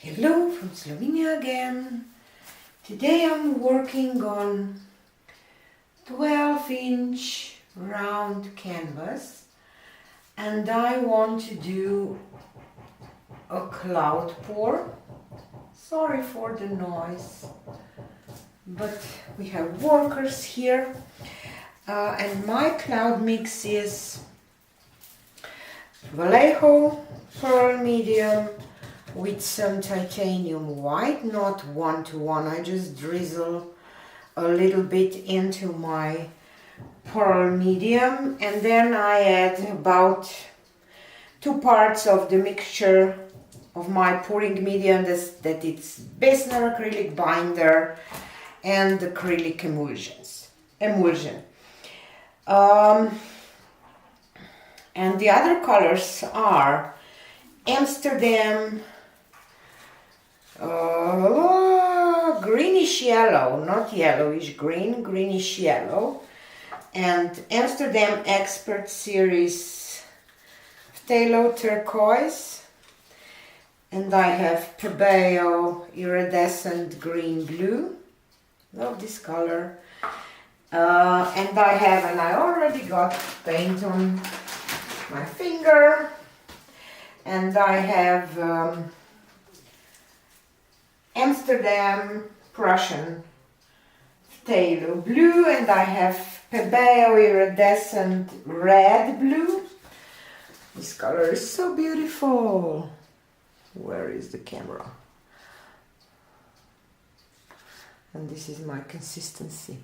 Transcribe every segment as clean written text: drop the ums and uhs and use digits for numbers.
Hello from Slovenia again. Today I'm working on 12-inch round canvas and I want to do a cloud pour. Sorry for the noise, but we have workers here and my cloud mix is Vallejo pearl medium with some titanium white, not 1:1. I just drizzle a little bit into my pearl medium and then I add about 2 parts of the mixture of my pouring medium, that it's Bessner acrylic binder and acrylic emulsion. And the other colors are Amsterdam greenish yellow, not yellowish green, greenish yellow, and Amsterdam Expert Series phthalo turquoise, and I have Pebeo iridescent green blue, love this color, and I already got paint on my finger, and I have Amsterdam Prussian phthalo blue, and I have Pebeo iridescent red blue. This color is so beautiful. Where is the camera? And this is my consistency.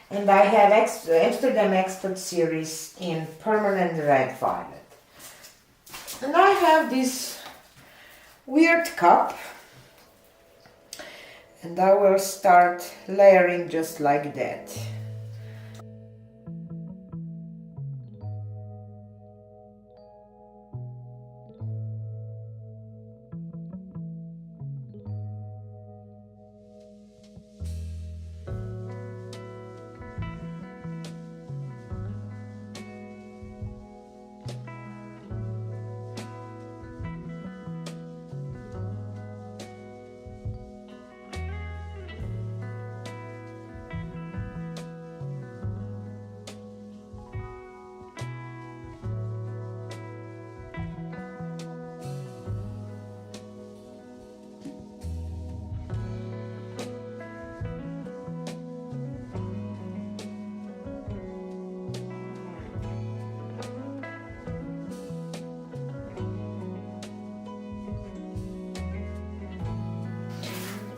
And I have Amsterdam Expert Series in permanent red violet. And I have this weird cup. And I will start layering just like that.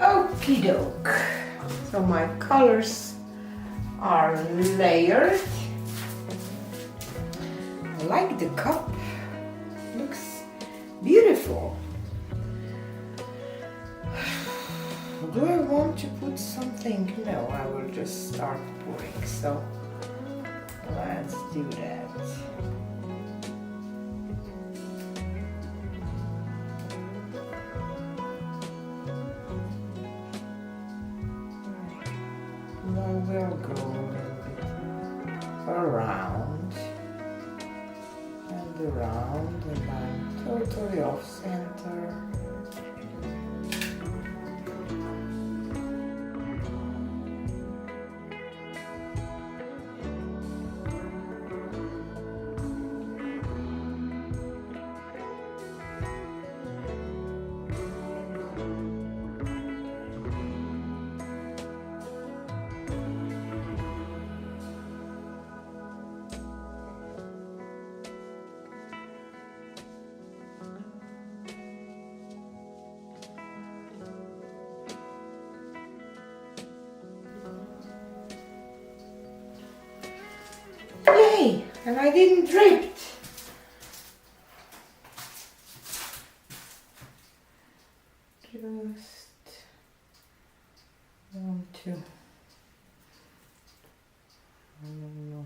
Okie doke. So my colors are layered. I like the cup. Looks beautiful. Do I want to put something? No, I will just start pouring. So let's do that. We'll go a little bit around and around, and I'm totally off center. And I didn't drip it. Just want to, I don't know.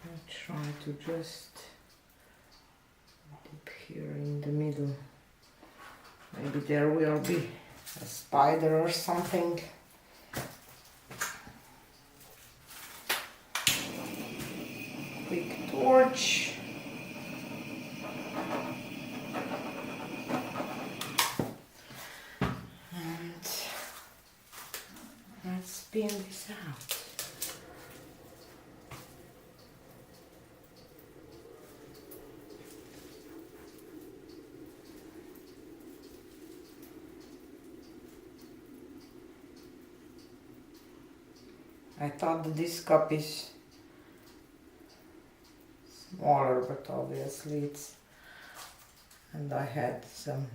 I try to just dip here in the middle. Maybe there will be a spider or something. Quick torch. And let's spin this out. I thought that this cup is smaller, but obviously it's, and I had some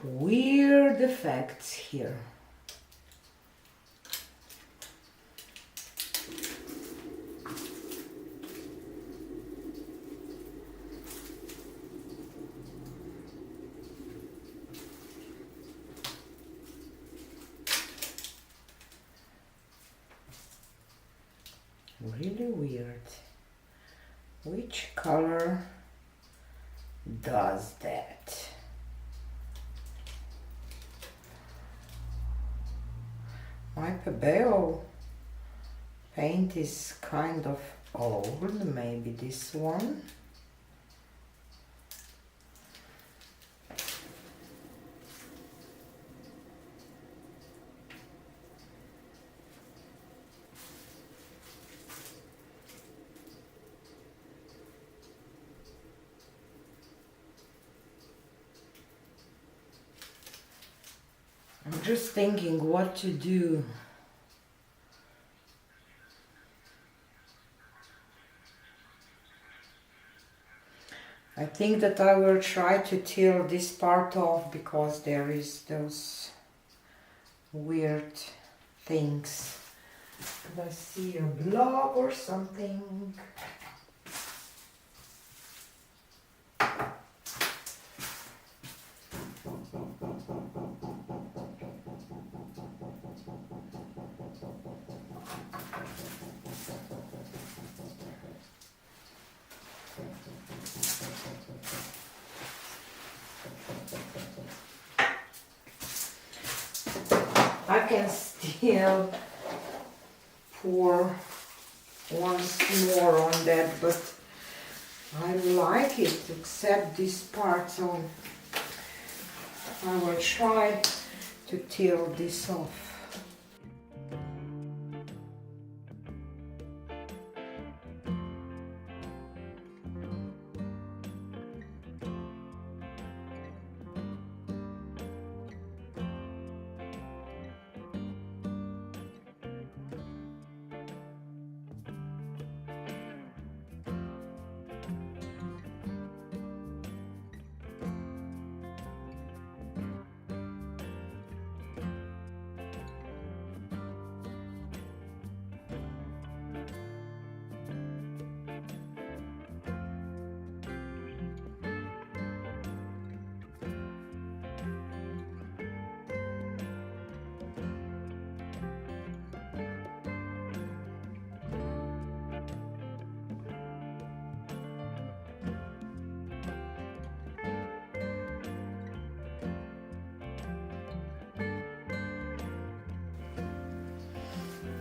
weird effects here. Really weird. Which color does that? My Pebeo paint is kind of old, maybe this one. I'm just thinking what to do. I think that I will try to tear this part off because there is those weird things. Did I see a blob or something? I can still pour once more on that, but I like it except this part, so I will try to peel this off.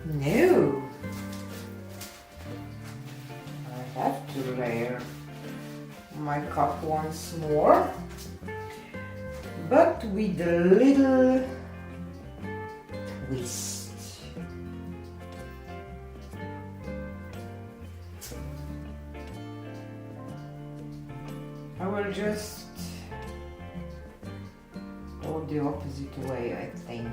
No, I have to layer my cup once more, but with a little twist. I will just go the opposite way, I think.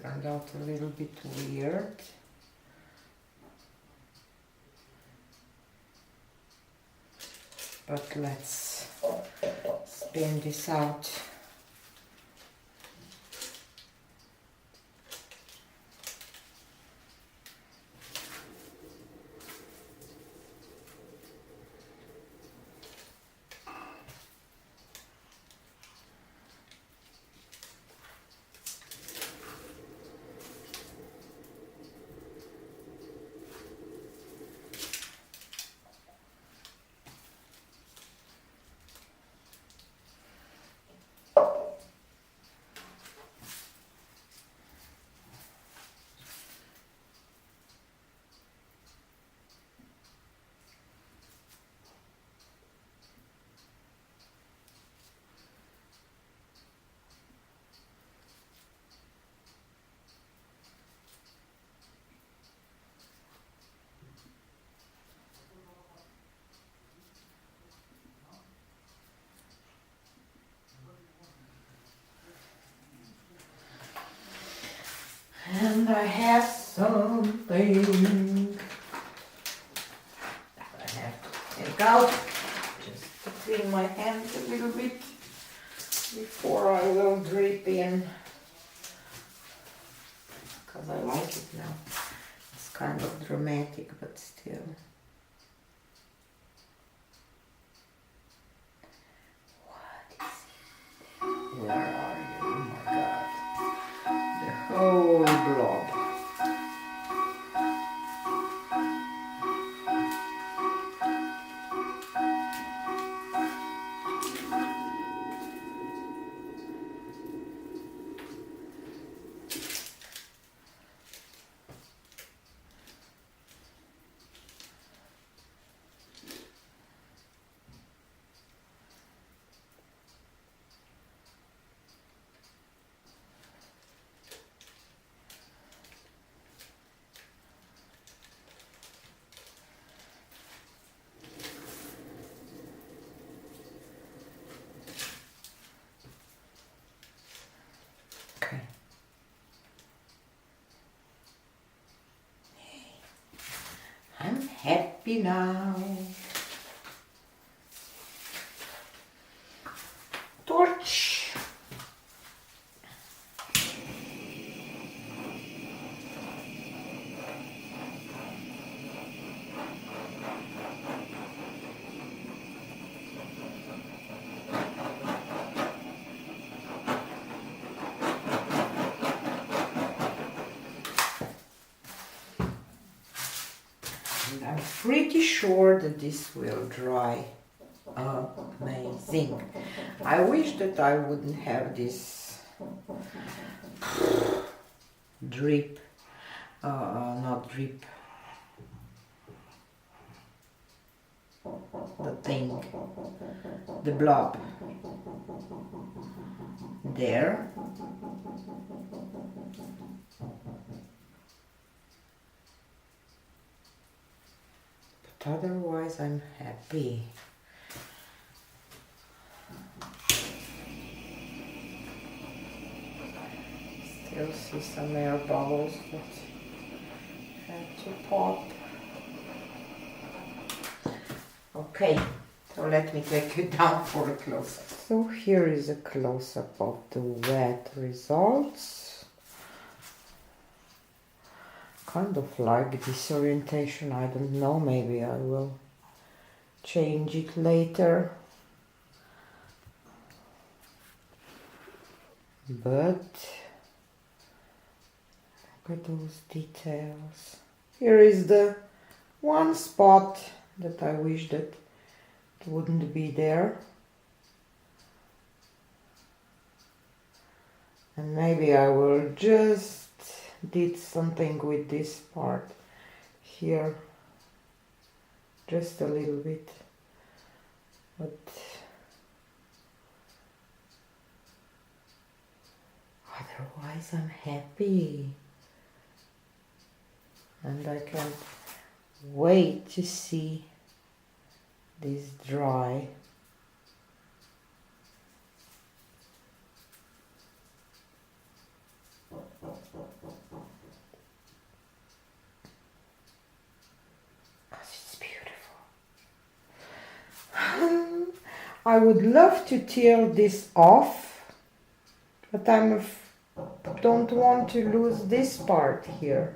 turned out a little bit weird. But let's spin this out. And I have something I have to take out just to clean my hands a little bit before I will drip in, because I like it now. It's kind of dramatic, but still. What is it? Where are you? Oh my God. The whole blob. Okay. I'm happy now. Torch. And I'm pretty sure that this will dry amazing. I wish that I wouldn't have this drip, not drip, the thing, the blob there. But otherwise I'm happy. Still see some air bubbles that have to pop. Okay, so let me take you down for a close-up. So here is a close-up of the wet results. Kind of like disorientation, I don't know, maybe I will change it later. But look at those details. Here is the one spot that I wish that it wouldn't be there. And maybe I will just did something with this part here, just a little bit, but otherwise I'm happy, and I can't wait to see this dry. I would love to tear this off, but I don't want to lose this part here.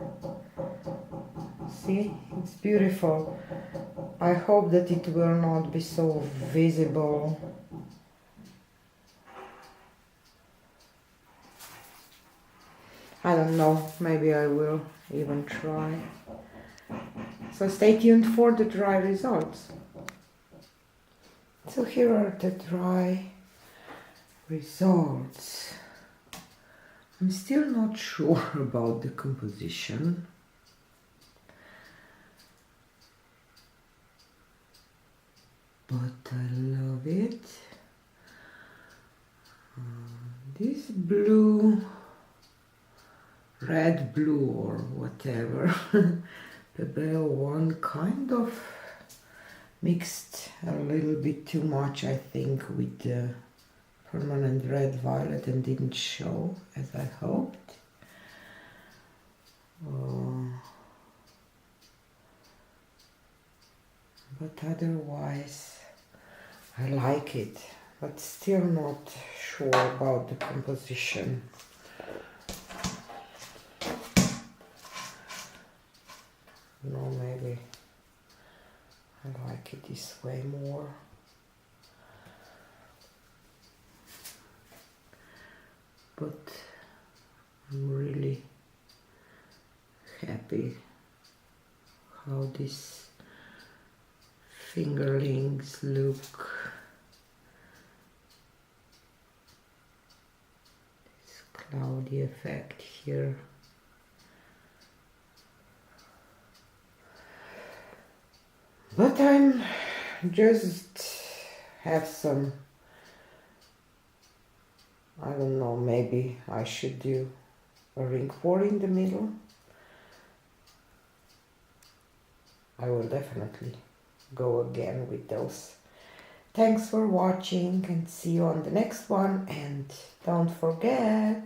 See, it's beautiful. I hope that it will not be so visible. I don't know, maybe I will even try. So stay tuned for the dry results. So here are the dry results. I'm still not sure about the composition. But I love it. This blue, red blue or whatever, Pebble one kind of mixed a little bit too much, I think, with the permanent red violet and didn't show as I hoped. But otherwise I like it, but still not sure about the composition. No, maybe I like it this way more. But I'm really happy how these fingerlings look. This cloudy effect here. But I'm just have some, I don't know, maybe I should do a ring pour in the middle. I will definitely go again with those. Thanks for watching and see you on the next one. And don't forget,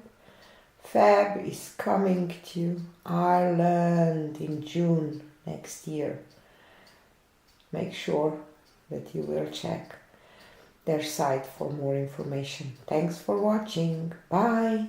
Fab is coming to Ireland in June next year. Make sure that you will check their site for more information. Thanks for watching. Bye.